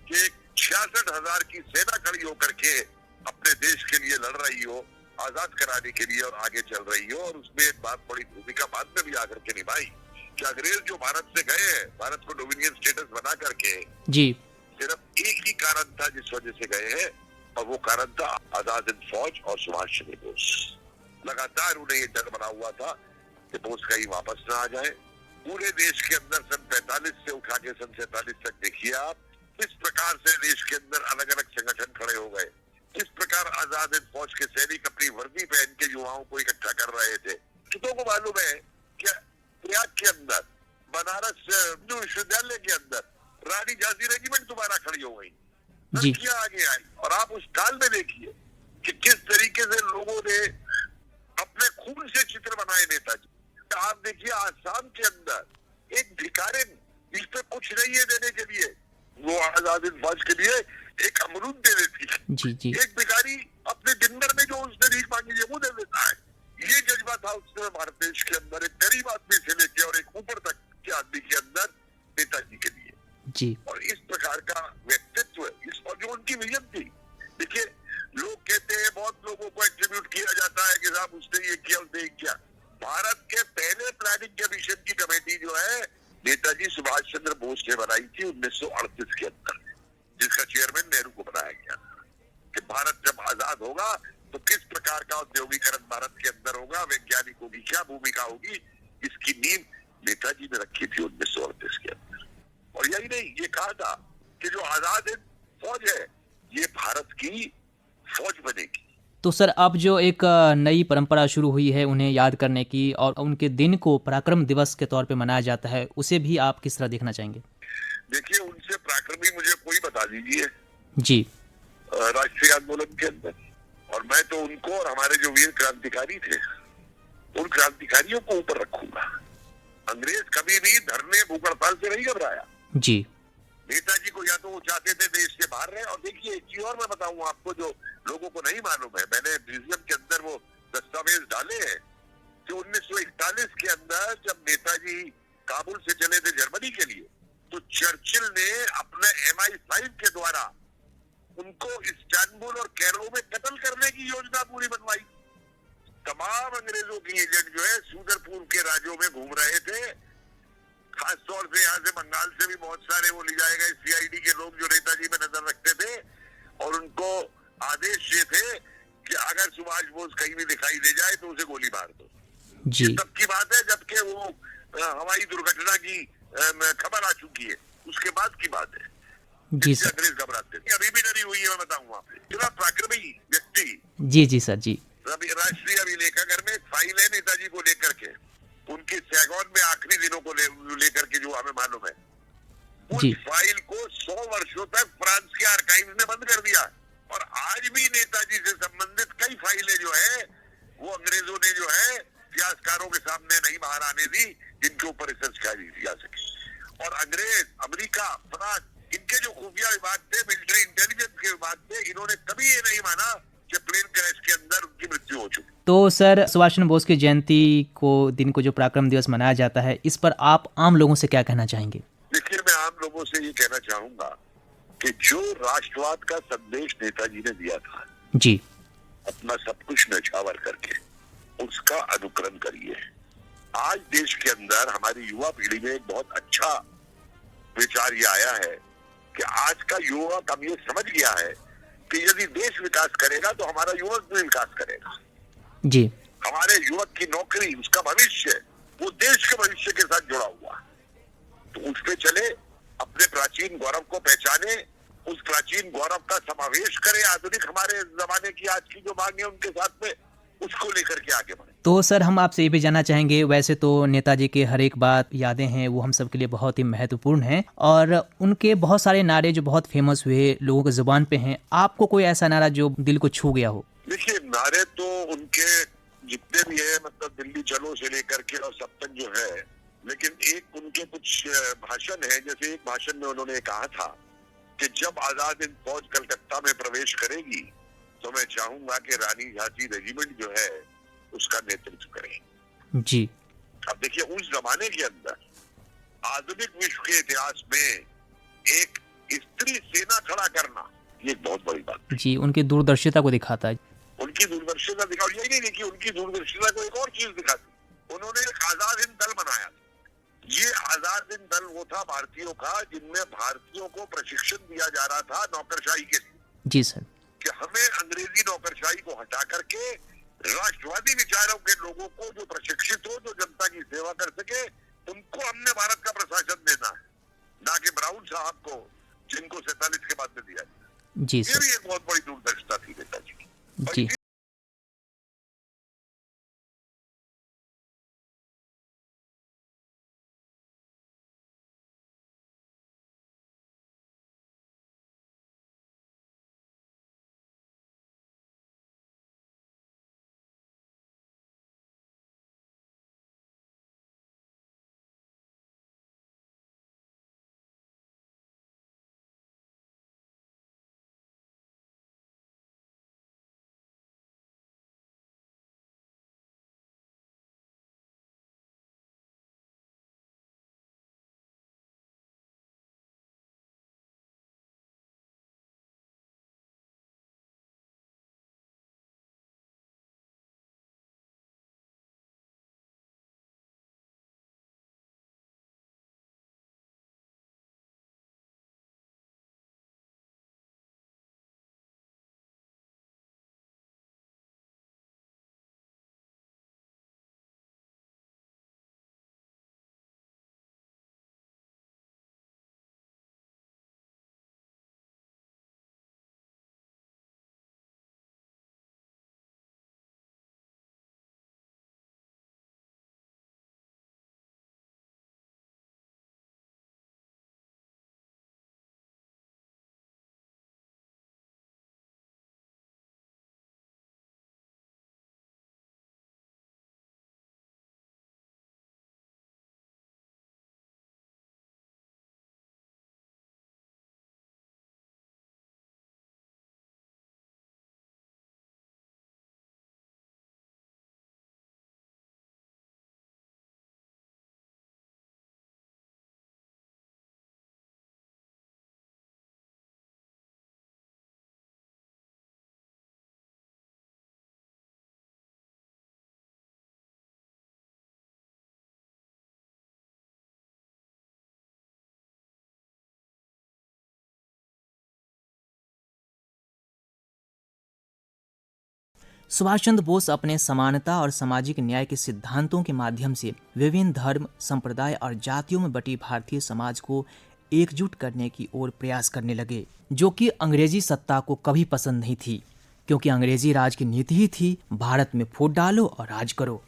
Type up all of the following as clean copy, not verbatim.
कि 66,000 की सेना खड़ी होकर के अपने देश के लिए लड़ रही हो, आजाद कराने के लिए और आगे चल रही हो। और उसमें एक बात बड़ी भूमिका बाद में भी आकर के निभाई कि अंग्रेज जो भारत से गए हैं, भारत को डोमिनियन स्टेटस बना करके, जी, सिर्फ एक ही कारण था जिस वजह से गए हैं, और वो कारण था आजाद हिंद फौज और सुभाष चंद्र बोस। लगातार उन्हें ये डर बना हुआ था कि बोस कहीं वापस ना आ जाए। पूरे देश के अंदर सन 45 से उठा के सन 47 तक देखिए आप, किस प्रकार से देश के अंदर अलग अलग संगठन खड़े हो गए, किस प्रकार आजाद हिंद फौज के सैनिक अपनी वर्दी पहन के युवाओं को इकट्ठा कर रहे थे। कितनों को मालूम है कि प्रयाग के अंदर, बनारस हिंदू विश्वविद्यालय के अंदर रानी झांसी रेजिमेंट दोबारा खड़ी हो गई, लड़कियां आगे आई। और आप उस काल में देखिए कि किस तरीके से लोगों ने अपने खून से चित्र बनाए नेताजी। आप देखिए आसाम के अंदर एक भिखारिन, इस पे कुछ नहीं है देने के लिए, वो आजाद हिंद फौज के लिए एक अमरूद दे देती है। जी, जी। एक भिखारी अपने दिन भर में जो उसने भीख मांगी है वो दे देता है। ये जज्बा था उस समय भारत देश के अंदर, एक गरीब आदमी से लेके और एक ऊपर तक के आदमी के अंदर नेताजी के लिए। जी। और इस प्रकार का व्यक्तित्व, इस और जो उनकी विजन थी। देखिए, लोग कहते हैं, बहुत लोगों को एट्रीब्यूट किया जाता है कि साहब उसने ये किया, उसने ये किया। भारत के पहले प्लानिंग कमीशन की कमेटी जो है नेताजी सुभाष चंद्र बोस ने बनाई थी 1938 के अंदर, जिसका चेयरमैन नेहरू को बनाया गया कि भारत जब आजाद होगा तो किस प्रकार का औद्योगिकरण भारत के अंदर होगा, वैज्ञानिकों की क्या भूमिका होगी, इसकी नींव नेताजी ने रखी थी 1938 के अंदर। और यही नहीं, ये कहा था कि जो आजाद हिंद फौज है ये भारत की फौज बनेगी। तो सर, अब जो एक नई परंपरा शुरू हुई है उन्हें याद करने की और उनके दिन को पराक्रम दिवस के तौर पे मनाया जाता है, उसे भी आप किस तरह देखना चाहेंगे? देखिए, उनसे पराक्रमी मुझे कोई बता दीजिए जी। राष्ट्रीय आंदोलन के अंदर, और मैं तो उनको और हमारे जो वीर क्रांतिकारी थे उन क्रांतिकारियों को ऊपर रखूंगा। अंग्रेज कभी भी धरने भूख हड़ताल से नहीं घबराया। जी। नेताजी को या तो वो चाहते थे देश से बाहर रहे। और देखिए, एक चीज और मैं बताऊं आपको जो लोगों को नहीं मालूम है, मैंने म्यूजियम के अंदर वो दस्तावेज डाले हैं कि 1941 के अंदर जब नेताजी काबुल से चले थे जर्मनी के लिए, तो चर्चिल ने अपने MI5 के द्वारा उनको इस्तांबुल और कैरो में कत्ल करने की योजना पूरी बनवाई। तमाम अंग्रेजों के एजेंट जो है सुदूर के राज्यों में घूम रहे थे, खासतौर से यहाँ से बंगाल से भी बहुत सारे वो ले जाए गए CID के लोग जो नेताजी में नजर रखते थे, और उनको आदेश ये थे कि अगर सुभाष बोस कहीं भी दिखाई दे जाए तो उसे गोली मार दो। जी। तब की बात है जबकि वो हवाई दुर्घटना की खबर आ चुकी है, उसके बाद की बात है। जी सर। अंग्रेज घबराते थे, अभी भी डरी हुई है, मैं बताऊंगा आपको। इतना पराक्रमी व्यक्ति। जी जी सर। जी। राष्ट्रीय अभिलेखागार में एक फाइल है नेताजी को लेकर के, उनके सैगॉन में आखिरी दिनों को लेकर के, जो हमें मालूम है। उस फाइल को 100 वर्षों तक फ्रांस के आर्काइव ने बंद कर दिया, और आज भी नेताजी से संबंधित कई फाइलें जो है वो अंग्रेजों ने जो है इतिहासकारों के सामने नहीं बाहर आने दी, जिनके ऊपर रिसर्च की जा सके। और अंग्रेज, अमेरिका, फ्रांस, इनके जो खुफिया विभाग थे, मिलिट्री इंटेलिजेंस के विभाग थे, इन्होंने कभी ये नहीं माना कि प्लेन क्रैश के अंदर उनकी मृत्यु हो चुकी। तो सर, सुभाष चंद्र बोस की जयंती को, दिन को जो पराक्रम दिवस मनाया जाता है, इस पर आप आम लोगों से क्या कहना चाहेंगे? देखिए, मैं आम लोगों से ये कहना चाहूंगा कि जो राष्ट्रवाद का संदेश नेताजी ने दिया था, जी, अपना सब कुछ न्यौछावर करके उसका अनुकरण करिए। आज देश के अंदर हमारी युवा पीढ़ी में एक बहुत अच्छा विचार ये आया है कि आज का युवा अब ये समझ गया है कि यदि देश विकास करेगा तो हमारा युवक भी विकास करेगा। जी। हमारे युवक की नौकरी, उसका भविष्य, वो देश के भविष्य के साथ जुड़ा हुआ। तो उस पे चले, अपने प्राचीन गौरव को पहचाने, उस प्राचीन गौरव का समावेश करे आधुनिक हमारे जमाने की आज की जो मांग है उनके साथ में, उसको लेकर के आगे बढ़े। तो सर, हम आपसे ये भी जानना चाहेंगे, वैसे तो नेताजी के हर एक बात, यादें हैं, वो हम सब के लिए बहुत ही महत्वपूर्ण हैं, और उनके बहुत सारे नारे जो बहुत फेमस हुए, लोगों के जुबान पे हैं। आपको कोई ऐसा नारा जो दिल को छू गया हो? देखिए, नारे तो उनके जितने भी है, मतलब दिल्ली चलो से लेकर के और सब तक जो है, लेकिन एक उनके कुछ भाषण है। जैसे एक भाषण में उन्होंने कहा था कि जब आजाद हिंद फौज कलकत्ता में प्रवेश करेगी तो मैं चाहूंगा कि रानी झांसी रेजिमेंट जो है उसका नेतृत्व करें। जी। अब देखिए, उस जमाने के अंदर आधुनिक विश्व के इतिहास में एक स्त्री सेना खड़ा करना, ये एक बहुत बड़ी बात है। जी, उनकी दूरदर्शिता को दिखाता है। उनकी दूरदर्शिता दिखा, यही नहीं देखी, उनकी दूरदर्शिता को एक और चीज दिखाती, उन्होंने एक आजाद हिंद दल बनाया। ये आजाद हिंद दल वो था भारतीयों का जिनमें भारतीयों को प्रशिक्षण दिया जा रहा था नौकरशाही के लिए। जी सर। कि हमें अंग्रेजी नौकरशाही को हटा करके राष्ट्रवादी विचारों के लोगों को जो प्रशिक्षित हो, जो जनता की सेवा कर सके, उनको हमने भारत का प्रशासन देना है, ना कि ब्राउन साहब को जिनको 47 के बाद में दिया है। जी ये सर। भी एक बहुत बड़ी दूरदर्शिता थी नेताजी की। जी। सुभाष चंद्र बोस अपने समानता और सामाजिक न्याय के सिद्धांतों के माध्यम से विभिन्न धर्म, संप्रदाय और जातियों में बटी भारतीय समाज को एकजुट करने की ओर प्रयास करने लगे, जो कि अंग्रेजी सत्ता को कभी पसंद नहीं थी, क्योंकि अंग्रेजी राज की नीति ही थी भारत में फूट डालो और राज करो।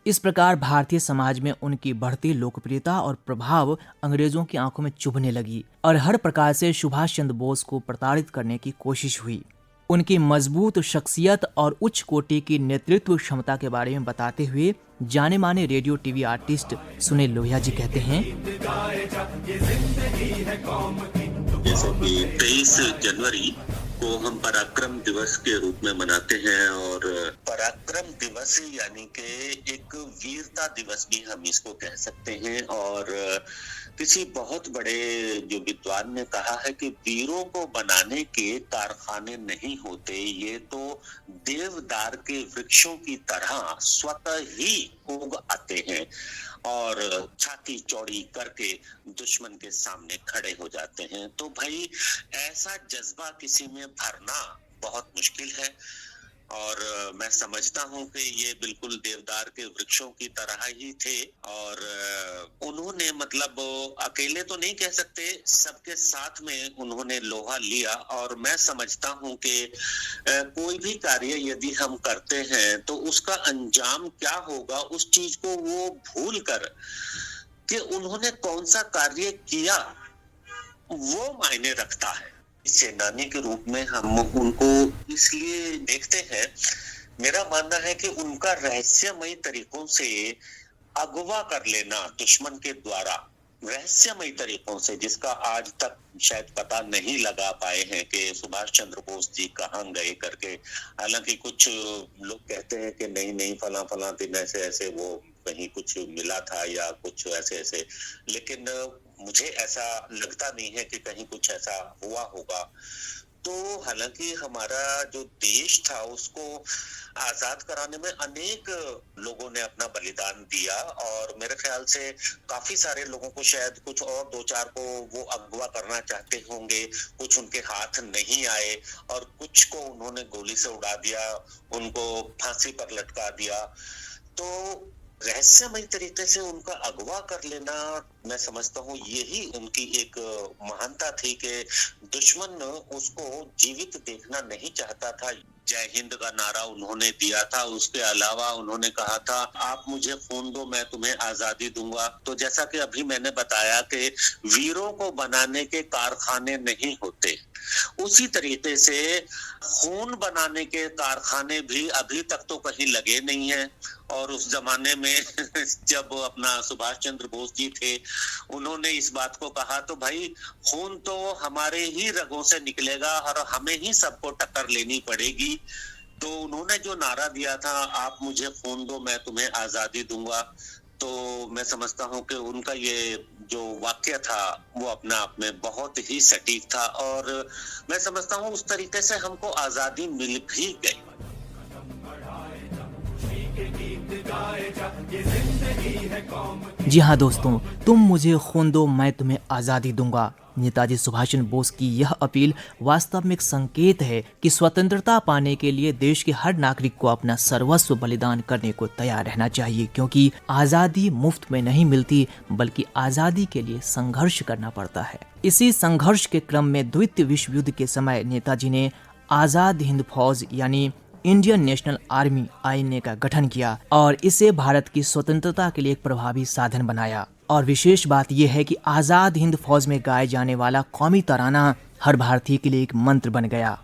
इस प्रकार भारतीय समाज में उनकी बढ़ती लोकप्रियता और प्रभाव अंग्रेजों की आंखों में चुभने लगी और हर प्रकार से सुभाष चंद्र बोस को प्रताड़ित करने की कोशिश हुई। उनकी मजबूत शख्सियत और उच्च कोटि की नेतृत्व क्षमता के बारे में बताते हुए जाने माने radio TV artist Sunil Lohia ji कहते हैं, जैसे कि 23 जनवरी को हम पराक्रम दिवस के रूप में मनाते हैं, और पराक्रम दिवस यानी कि एक वीरता दिवस भी हम इसको कह सकते हैं। और किसी बहुत बड़े जो विद्वान ने कहा है कि वीरों को बनाने के कारखाने नहीं होते, ये तो देवदार के वृक्षों की तरह स्वतः ही उग आते हैं और छाती चौड़ी करके दुश्मन के सामने खड़े हो जाते हैं। तो भाई ऐसा जज्बा किसी में भरना बहुत मुश्किल है, और मैं समझता हूं कि ये बिल्कुल देवदार के वृक्षों की तरह ही थे। और उन्होंने मतलब अकेले तो नहीं कह सकते, सबके साथ में उन्होंने लोहा लिया। और मैं समझता हूं कि कोई भी कार्य यदि हम करते हैं तो उसका अंजाम क्या होगा, उस चीज को वो भूल कर कि उन्होंने कौन सा कार्य किया वो मायने रखता है। सेनानी के रूप में हम उनको इसलिए देखते हैं, मेरा मानना है कि उनका रहस्यमयी तरीकों से अगवा कर लेना दुश्मन के द्वारा, रहस्यमयी तरीकों से, जिसका आज तक शायद पता नहीं लगा पाए हैं कि सुभाष चंद्र बोस जी कहाँ गए करके। हालांकि कुछ लोग कहते हैं कि नहीं फला फला दिन ऐसे ऐसे वो कहीं कुछ मिला था या कुछ ऐसे ऐसे, लेकिन मुझे ऐसा लगता नहीं है कि कहीं कुछ ऐसा हुआ होगा। तो हालांकि हमारा जो देश था उसको आजाद कराने में अनेक लोगों ने अपना बलिदान दिया, और मेरे ख्याल से काफी सारे लोगों को, शायद कुछ और दो चार को वो अगवा करना चाहते होंगे, कुछ उनके हाथ नहीं आए और कुछ को उन्होंने गोली से उड़ा दिया, उनको फांसी पर लटका दिया। तो रहस्यमय तरीके से उनका अगवा कर लेना, मैं समझता हूँ यही उनकी एक महानता थी कि दुश्मन उसको जीवित देखना नहीं चाहता था। जय हिंद का नारा उन्होंने दिया था, उसके अलावा उन्होंने कहा था आप मुझे खून दो मैं तुम्हें आजादी दूंगा। तो जैसा कि अभी मैंने बताया कि वीरों को बनाने के कारखाने नहीं होते, उसी तरीके से खून बनाने के कारखाने भी अभी तक तो कहीं लगे नहीं है। और उस जमाने में जब अपना सुभाष चंद्र बोस जी थे, उन्होंने इस बात को कहा तो भाई खून तो हमारे ही रगों से निकलेगा और हमें ही सबको टक्कर लेनी पड़ेगी। तो उन्होंने जो नारा दिया था आप मुझे खून दो मैं तुम्हें आजादी दूंगा, तो मैं समझता हूँ कि उनका ये जो वाक्य था वो अपने आप में बहुत ही सटीक था, और मैं समझता हूँ उस तरीके से हमको आजादी मिल भी गई। जी हाँ दोस्तों, तुम मुझे खून दो मैं तुम्हें आज़ादी दूंगा। नेताजी सुभाष चंद्र बोस की यह अपील वास्तव में एक संकेत है कि स्वतंत्रता पाने के लिए देश के हर नागरिक को अपना सर्वस्व बलिदान करने को तैयार रहना चाहिए, क्योंकि आज़ादी मुफ्त में नहीं मिलती बल्कि आज़ादी के लिए संघर्ष करना पड़ता है। इसी संघर्ष के क्रम में द्वितीय विश्व युद्ध के समय नेताजी ने आज़ाद हिंद फौज यानी इंडियन नेशनल आर्मी आईएनए का गठन किया और इसे भारत की स्वतंत्रता के लिए एक प्रभावी साधन बनाया। और विशेष बात यह है कि आजाद हिंद फौज में गाए जाने वाला कौमी तराना हर भारतीय के लिए एक मंत्र बन गया।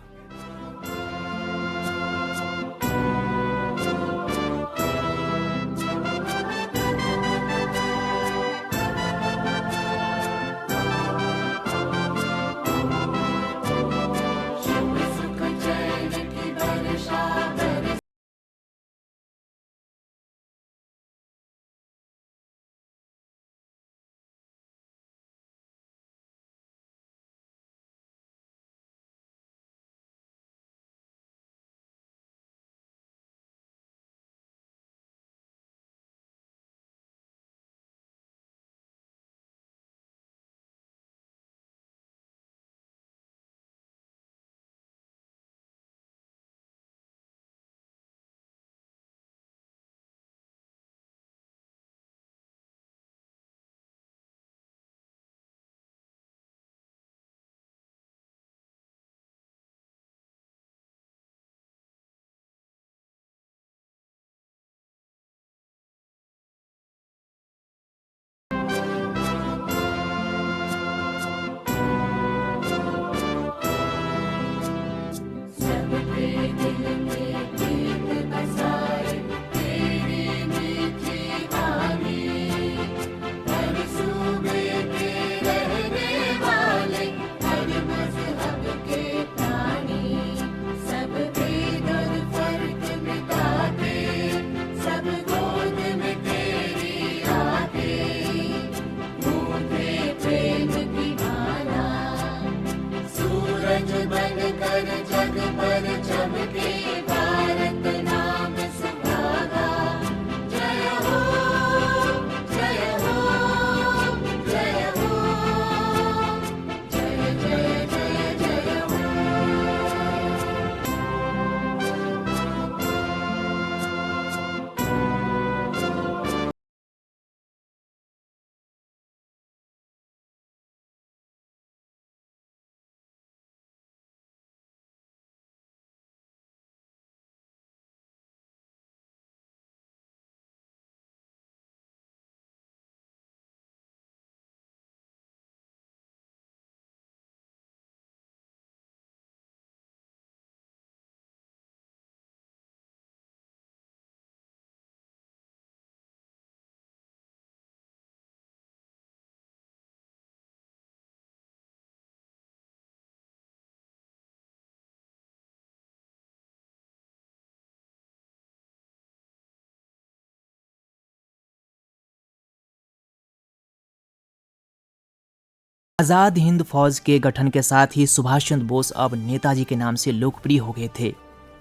आज़ाद हिंद फौज के गठन के साथ ही सुभाष चंद्र बोस अब नेताजी के नाम से लोकप्रिय हो गए थे।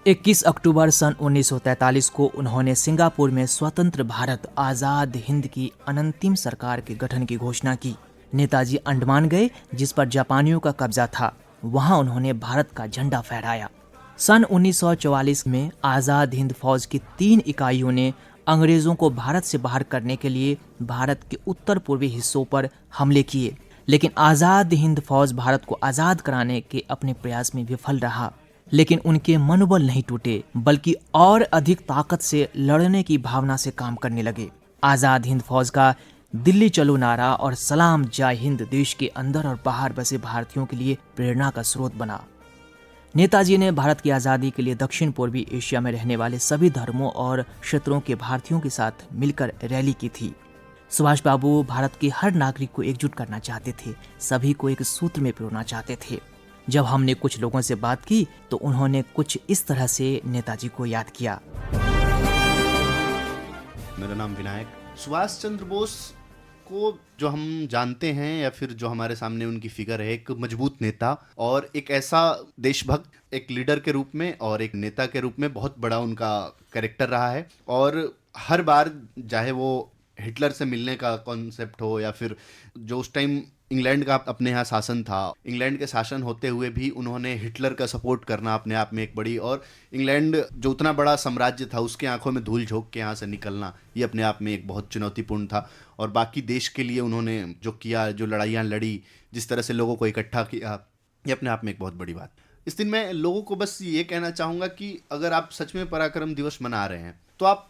21 अक्टूबर सन 1943 को उन्होंने सिंगापुर में स्वतंत्र भारत आज़ाद हिंद की अनंतिम सरकार के गठन की घोषणा की। नेताजी अंडमान गए, जिस पर जापानियों का कब्जा था। वहां उन्होंने भारत का झंडा फहराया। सन 1944 में आज़ाद हिंद फौज की 3 इकाइयों ने अंग्रेजों को भारत से बाहर करने के लिए भारत के उत्तर पूर्वी हिस्सों पर हमले किए, लेकिन आज़ाद हिंद फौज भारत को आज़ाद कराने के अपने प्रयास में विफल रहा। लेकिन उनके मनोबल नहीं टूटे, बल्कि और अधिक ताकत से लड़ने की भावना से काम करने लगे। आज़ाद हिंद फौज का दिल्ली चलो नारा और सलाम जय हिंद देश के अंदर और बाहर बसे भारतीयों के लिए प्रेरणा का स्रोत बना। नेताजी ने भारत की आज़ादी के लिए दक्षिण पूर्वी एशिया में रहने वाले सभी धर्मों और क्षेत्रों के भारतीयों के साथ मिलकर रैली की थी। सुभाष बाबू भारत के हर नागरिक को एकजुट करना चाहते थे, सभी को एक सूत्र में पिरोना चाहते थे। जब हमने कुछ लोगों से बात की तो उन्होंने कुछ इस तरह से नेताजी को याद किया। मेरा नाम विनायक। सुभाष चंद्र बोस को जो हम जानते हैं या फिर जो हमारे सामने उनकी फिगर है, एक मजबूत नेता और एक ऐसा देशभक्त, एक लीडर के रूप में और एक नेता के रूप में बहुत बड़ा उनका कैरेक्टर रहा है। और हर बार चाहे वो हिटलर से मिलने का कॉन्सेप्ट हो या फिर जो उस टाइम इंग्लैंड का अपने यहाँ शासन था, इंग्लैंड के शासन होते हुए भी उन्होंने हिटलर का सपोर्ट करना अपने आप में एक बड़ी, और इंग्लैंड जो उतना बड़ा साम्राज्य था उसके आंखों में धूल झोंक के यहाँ से निकलना, ये अपने आप में एक बहुत चुनौतीपूर्ण था। और बाकी देश के लिए उन्होंने जो किया, जो लड़ाइयाँ लड़ी, जिस तरह से लोगों को इकट्ठा किया, ये अपने आप में एक बहुत बड़ी बात। इस दिन मैं लोगों को बस ये कहना चाहूँगा कि अगर आप सच में पराक्रम दिवस मना रहे हैं तो आप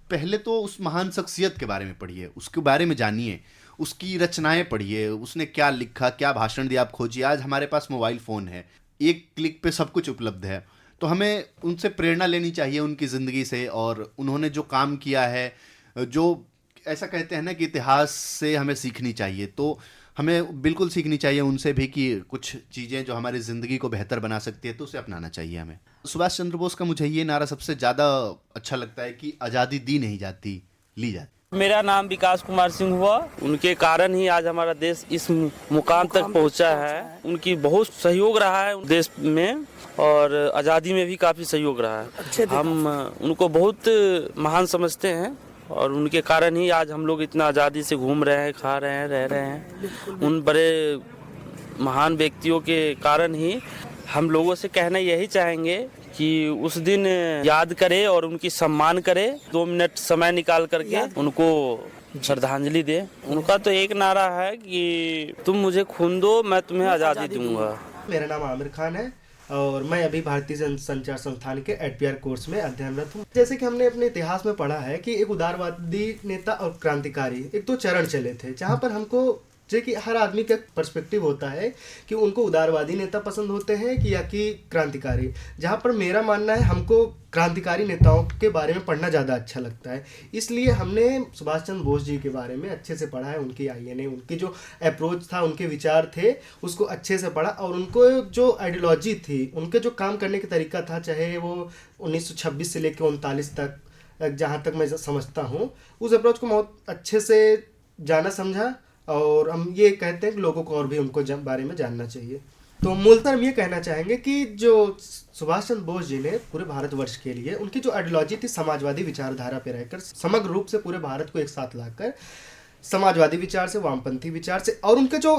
पहले तो उस महान शख्सियत के बारे में पढ़िए, उसके बारे में जानिए, उसकी रचनाएं पढ़िए, उसने क्या लिखा, क्या भाषण दिया, आप खोजिए। आज हमारे पास मोबाइल फ़ोन है, एक क्लिक पे सब कुछ उपलब्ध है, तो हमें उनसे प्रेरणा लेनी चाहिए उनकी ज़िंदगी से। और उन्होंने जो काम किया है, जो ऐसा कहते हैं ना कि इतिहास से हमें सीखनी चाहिए, तो हमें बिल्कुल सीखनी चाहिए उनसे भी कि कुछ चीज़ें जो हमारी ज़िंदगी को बेहतर बना सकती है तो उसे अपनाना चाहिए हमें। सुभाष चंद्र बोस का मुझे ये नारा सबसे ज़्यादा अच्छा लगता है कि आज़ादी दी नहीं जाती, ली जाती। मेरा नाम विकास कुमार सिंह हुआ। उनके कारण ही आज हमारा देश इस मुकाम तक पहुंचा है। उनकी बहुत सहयोग रहा है देश में और आज़ादी में भी काफ़ी सहयोग रहा है। हम उनको बहुत महान समझते हैं और उनके कारण ही आज हम लोग इतना आज़ादी से घूम रहे हैं, खा रहे हैं, रह रहे हैं। उन बड़े महान व्यक्तियों के कारण ही हम लोगों से कहना यही चाहेंगे कि उस दिन याद करें और उनकी सम्मान करें। 2 मिनट समय निकाल करके उनको श्रद्धांजलि दे। उनका तो एक नारा है कि तुम मुझे खून दो, मैं तुम्हें आज़ादी दूंगा। मेरा नाम आमिर खान है और मैं अभी भारतीय जनसंचार संस्थान के एडपीआर कोर्स में अध्ययनरत हूँ। जैसे कि हमने अपने इतिहास में पढ़ा है कि एक उदारवादी नेता और क्रांतिकारी, एक 2 चरण चले थे, जहाँ पर हमको कि हर आदमी का पर्सपेक्टिव होता है कि उनको उदारवादी नेता पसंद होते हैं कि या कि क्रांतिकारी। जहाँ पर मेरा मानना है हमको क्रांतिकारी नेताओं के बारे में पढ़ना ज़्यादा अच्छा लगता है, इसलिए हमने सुभाष चंद्र बोस जी के बारे में अच्छे से पढ़ा है। उनकी आईएनए, उनकी जो अप्रोच था, उनके विचार थे, उसको अच्छे से पढ़ा। और उनको जो आइडियोलॉजी थी, उनके जो काम करने का तरीका था, चाहे वो 1926 से लेकर 39 तक, जहाँ तक मैं समझता हूँ, उस अप्रोच को बहुत अच्छे से जाना समझा। और हम ये कहते हैं कि लोगों को और भी उनको बारे में जानना चाहिए। तो मूलतः हम ये कहना चाहेंगे कि जो सुभाष चंद्र बोस जी ने पूरे भारतवर्ष के लिए उनकी जो आइडियोलॉजी थी, समाजवादी विचारधारा पे रहकर समग्र रूप से पूरे भारत को एक साथ लाकर, समाजवादी विचार से, वामपंथी विचार से, और उनके जो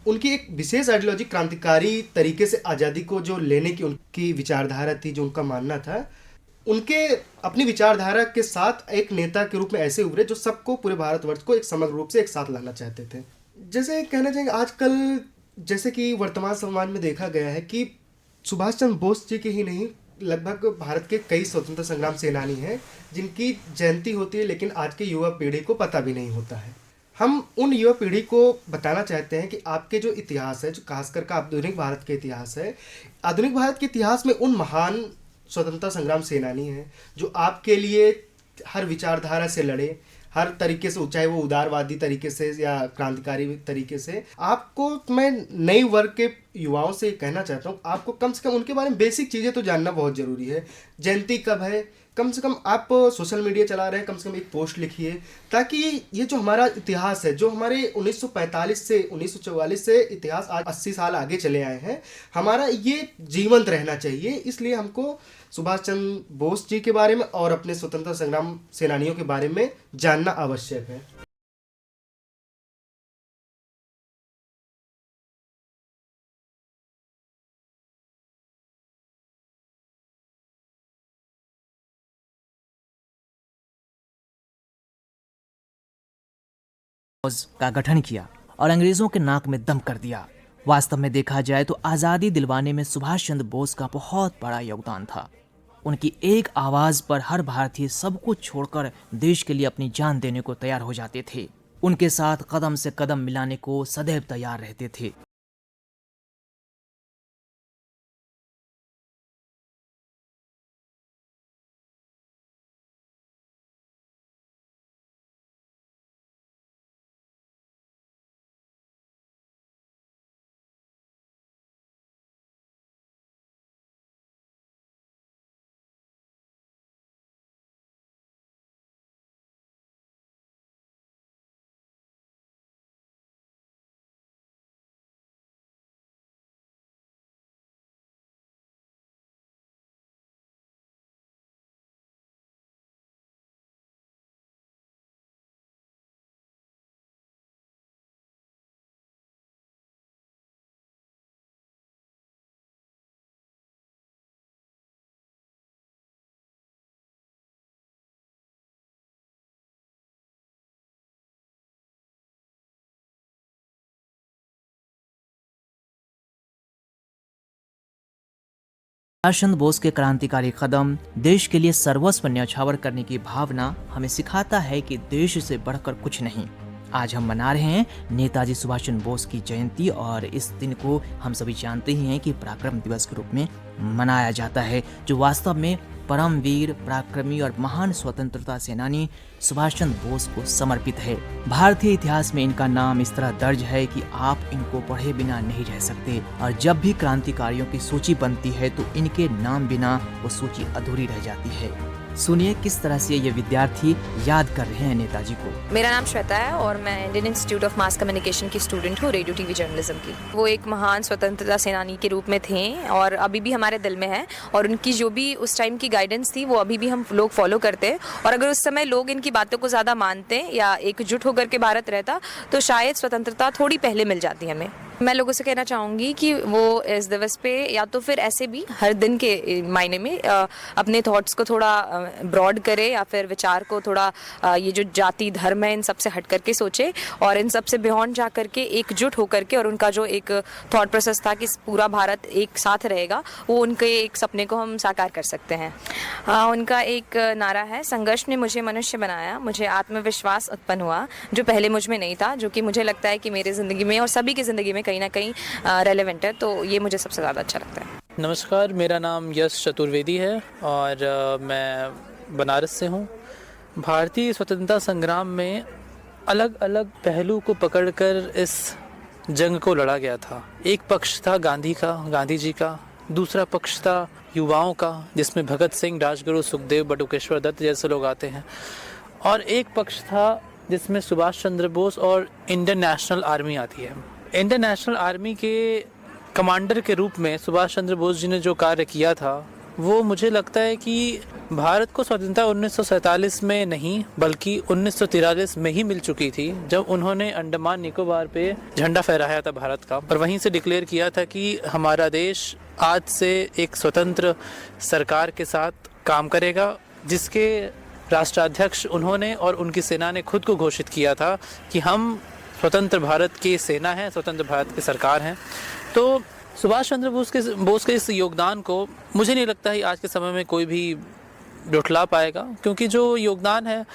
उनकी एक विशेष आइडियोलॉजी क्रांतिकारी तरीके से आज़ादी को जो लेने की उनकी विचारधारा थी, जो उनका मानना था, उनके अपनी विचारधारा के साथ एक नेता के रूप में ऐसे उभरे जो सबको, पूरे भारतवर्ष को एक समग्र रूप से एक साथ लाना चाहते थे। जैसे कहना चाहेंगे आजकल जैसे कि वर्तमान समाज में देखा गया है कि सुभाष चंद्र बोस जी के ही नहीं, लगभग भारत के कई स्वतंत्रता संग्राम सेनानी हैं जिनकी जयंती होती है, लेकिन आज के युवा पीढ़ी को पता भी नहीं होता है। हम उन युवा पीढ़ी को बताना चाहते हैं कि आपके जो इतिहास है, जो खासकर का आधुनिक भारत के इतिहास है, आधुनिक भारत के इतिहास में उन महान स्वतंत्रता संग्राम सेनानी हैं जो आपके लिए हर विचारधारा से लड़े, हर तरीके से, चाहे वो उदारवादी तरीके से या क्रांतिकारी तरीके से। आपको मैं नई वर्ग के युवाओं से कहना चाहता हूँ, आपको कम से कम उनके बारे में बेसिक चीज़ें तो जानना बहुत ज़रूरी है। जयंती कब है, कम से कम आप सोशल मीडिया चला रहे हैं, कम से कम एक पोस्ट लिखिए, ताकि ये जो हमारा इतिहास है, जो हमारे 1945 से 1944 से इतिहास आज 80 साल आगे चले आए हैं, हमारा ये जीवंत रहना चाहिए। इसलिए हमको सुभाष चंद्र बोस जी के बारे में और अपने स्वतंत्रता संग्राम सेनानियों के बारे में जानना आवश्यक है। का गठन किया और अंग्रेजों के नाक में दम कर दिया। वास्तव में देखा जाए तो आज़ादी दिलवाने में सुभाष चंद्र बोस का बहुत बड़ा योगदान था। उनकी एक आवाज़ पर हर भारतीय सब कुछ छोड़कर देश के लिए अपनी जान देने को तैयार हो जाते थे। उनके साथ कदम से कदम मिलाने को सदैव तैयार रहते थे। सुभाष चंद्र बोस के क्रांतिकारी कदम, देश के लिए सर्वस्व न्यौछावर करने की भावना हमें सिखाता है कि देश से बढ़कर कुछ नहीं। आज हम मना रहे हैं नेताजी सुभाष चंद्र बोस की जयंती और इस दिन को हम सभी जानते ही हैं कि पराक्रम दिवस के रूप में मनाया जाता है, जो वास्तव में परमवीर, पराक्रमी और महान स्वतंत्रता सेनानी सुभाष चंद्र बोस को समर्पित है। भारतीय इतिहास में इनका नाम इस तरह दर्ज है कि आप इनको पढ़े बिना नहीं रह सकते और जब भी क्रांतिकारियों की सूची बनती है तो इनके नाम बिना वो सूची अधूरी रह जाती है। सुनिए किस तरह से ये विद्यार्थी याद कर रहे हैं नेताजी को। मेरा नाम श्वेता है और मैं Indian institute of mass communication की स्टूडेंट हूँ, रेडियो टीवी जर्नलिज्म की। वो एक महान स्वतंत्रता सेनानी के रूप में थे और अभी भी हमारे दिल में है और उनकी जो भी उस टाइम की गाइडेंस थी वो अभी भी हम लोग फॉलो करते हैं। और अगर उस समय लोग इनकी बातों को ज़्यादा मानते या एकजुट होकर के भारत रहता तो शायद स्वतंत्रता थोड़ी पहले मिल जाती हमें। मैं लोगों से कहना चाहूँगी कि वो इस दिवस पे या तो फिर ऐसे भी हर दिन के मायने में अपने थॉट्स को थोड़ा ब्रॉड करे या फिर विचार को थोड़ा ये जो जाति धर्म है इन सब से हट करके सोचे और इन सब से बियॉन्ड जा करके एकजुट होकर के और उनका जो एक थॉट प्रोसेस था कि पूरा भारत एक साथ रहेगा, वो उनके एक सपने को हम साकार कर सकते हैं। उनका एक नारा है, संघर्ष ने मुझे मनुष्य बनाया, मुझे आत्मविश्वास उत्पन्न हुआ जो पहले मुझ में नहीं था, जो कि मुझे लगता है कि मेरे ज़िंदगी में और सभी की ज़िंदगी में कहीं ना कहीं रेलेवेंट है। तो ये मुझे सबसे ज़्यादा अच्छा लगता है। नमस्कार, मेरा नाम यश चतुर्वेदी है और मैं बनारस से हूँ। भारतीय स्वतंत्रता संग्राम में अलग अलग पहलू को पकड़कर इस जंग को लड़ा गया था। एक पक्ष था गांधी जी का, दूसरा पक्ष था युवाओं का जिसमें भगत सिंह, राजगुरु, सुखदेव, बटुकेश्वर दत्त जैसे लोग आते हैं, और एक पक्ष था जिसमें सुभाष चंद्र बोस और इंडियन नेशनल आर्मी आती है। इंडियन नेशनल आर्मी के कमांडर के रूप में सुभाष चंद्र बोस जी ने जो कार्य किया था वो मुझे लगता है कि भारत को स्वतंत्रता 1947 में नहीं बल्कि 1943 में ही मिल चुकी थी, जब उन्होंने अंडमान निकोबार पे झंडा फहराया था भारत का और वहीं से डिक्लेयर किया था कि हमारा देश आज से एक स्वतंत्र सरकार के साथ काम करेगा, जिसके राष्ट्राध्यक्ष उन्होंने और उनकी सेना ने खुद को घोषित किया था कि हम स्वतंत्र भारत की सेना है, स्वतंत्र भारत की सरकार हैं। तो सुभाष चंद्र बोस के इस योगदान को मुझे नहीं लगता है आज के समय में कोई भी झुठला पाएगा, क्योंकि जो योगदान है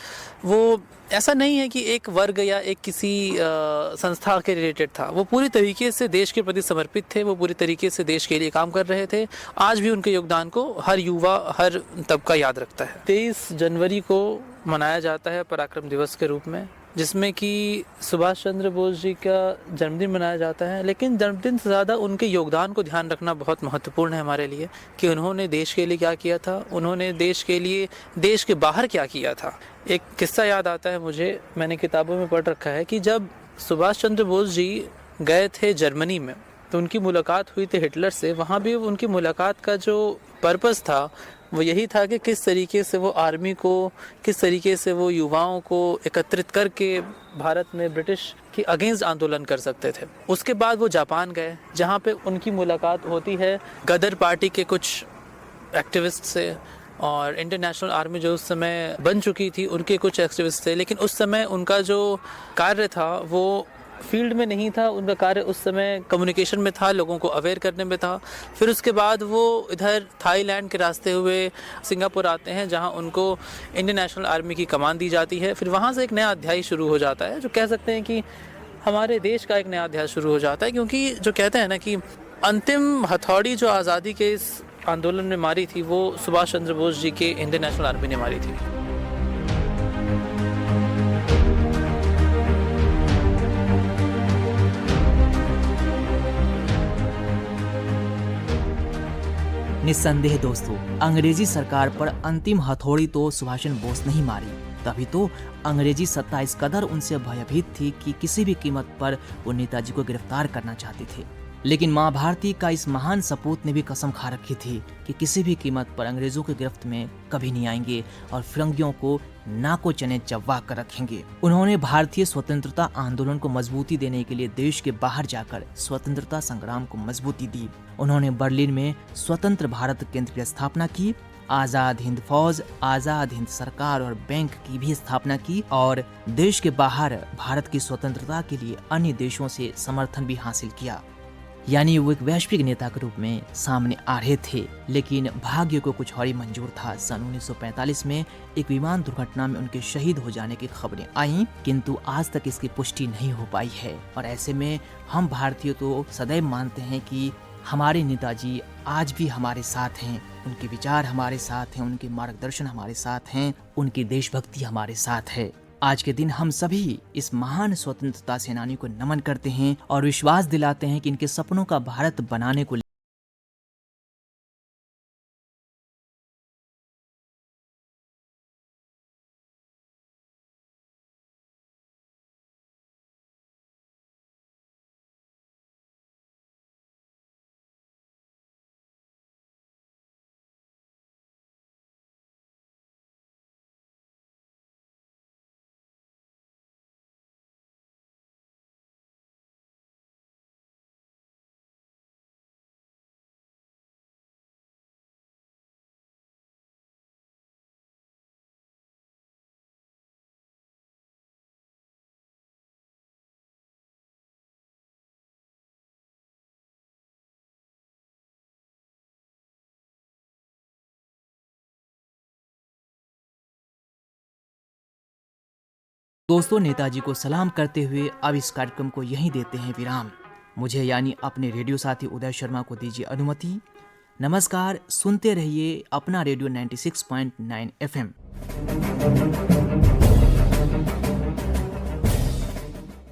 वो ऐसा नहीं है कि एक वर्ग या एक किसी संस्था के रिलेटेड था। वो पूरी तरीके से देश के प्रति समर्पित थे, वो पूरी तरीके से देश के लिए काम कर रहे थे। आज भी उनके योगदान को हर युवा, हर तबका याद रखता है। 23 जनवरी को मनाया जाता है पराक्रम दिवस के रूप में जिसमें कि सुभाष चंद्र बोस जी का जन्मदिन मनाया जाता है। लेकिन जन्मदिन से ज़्यादा उनके योगदान को ध्यान रखना बहुत महत्वपूर्ण है हमारे लिए कि उन्होंने देश के लिए क्या किया था, उन्होंने देश के लिए देश के बाहर क्या किया था। एक किस्सा याद आता है मुझे, मैंने किताबों में पढ़ रखा है कि जब सुभाष चंद्र बोस जी गए थे जर्मनी में तो उनकी मुलाकात हुई थी हिटलर से। वहाँ भी उनकी मुलाकात का जो पर्पस था वो यही था कि किस तरीके से वो आर्मी को, किस तरीके से वो युवाओं को एकत्रित करके भारत में ब्रिटिश के अगेंस्ट आंदोलन कर सकते थे। उसके बाद वो जापान गए जहाँ पे उनकी मुलाकात होती है गदर पार्टी के कुछ एक्टिविस्ट से और इंटरनेशनल आर्मी जो उस समय बन चुकी थी उनके कुछ एक्टिविस्ट थे। लेकिन उस समय उनका जो कार्य था वो फील्ड में नहीं था, उनका कार्य उस समय कम्युनिकेशन में था, लोगों को अवेयर करने में था। फिर उसके बाद वो इधर थाईलैंड के रास्ते हुए सिंगापुर आते हैं जहां उनको इंडियन नेशनल आर्मी की कमान दी जाती है। फिर वहां से एक नया अध्याय शुरू हो जाता है, जो कह सकते हैं कि हमारे देश का एक नया अध्याय शुरू हो जाता है। क्योंकि जो कहते हैं ना कि अंतिम हथौड़ी जो आज़ादी के इस आंदोलन में मारी थी वो सुभाष चंद्र बोस जी के इंडियन नेशनल आर्मी ने मारी थी। निस्संदेह दोस्तों, अंग्रेजी सरकार पर अंतिम हथौड़ी तो सुभाष चंद्र बोस नहीं मारी, तभी तो अंग्रेजी सत्ता इस कदर उनसे भयभीत थी कि किसी भी कीमत पर वो नेताजी को गिरफ्तार करना चाहते थे। लेकिन माँ भारती का इस महान सपूत ने भी कसम खा रखी थी कि किसी भी कीमत पर अंग्रेजों की गिरफ्त में कभी नहीं आएंगे और फिरंगियों को नाको चने चबा कर रखेंगे। उन्होंने भारतीय स्वतंत्रता आंदोलन को मजबूती देने के लिए देश के बाहर जाकर स्वतंत्रता संग्राम को मजबूती दी। उन्होंने बर्लिन में स्वतंत्र भारत केंद्र की स्थापना की, आजाद हिंद फौज, आजाद हिंद सरकार और बैंक की भी स्थापना की और देश के बाहर भारत की स्वतंत्रता के लिए अन्य देशों से समर्थन भी हासिल किया। यानी वो एक वैश्विक नेता के रूप में सामने आ रहे थे। लेकिन भाग्य को कुछ और ही मंजूर था। सन 1945 में एक विमान दुर्घटना में उनके शहीद हो जाने की खबरें आईं, किंतु आज तक इसकी पुष्टि नहीं हो पाई है। और ऐसे में हम भारतीय तो सदैव मानते हैं कि हमारे नेताजी आज भी हमारे साथ हैं, उनके विचार हमारे साथ हैं, उनके मार्गदर्शन हमारे साथ हैं, उनकी देशभक्ति हमारे साथ है। आज के दिन हम सभी इस महान स्वतंत्रता सेनानी को नमन करते हैं और विश्वास दिलाते हैं कि इनके सपनों का भारत बनाने को दोस्तों, नेताजी को सलाम करते हुए अब इस कार्यक्रम को यहीं देते हैं विराम। मुझे यानी अपने रेडियो साथी उदय शर्मा को दीजिए अनुमति। नमस्कार, सुनते रहिए अपना रेडियो 96.9 FM।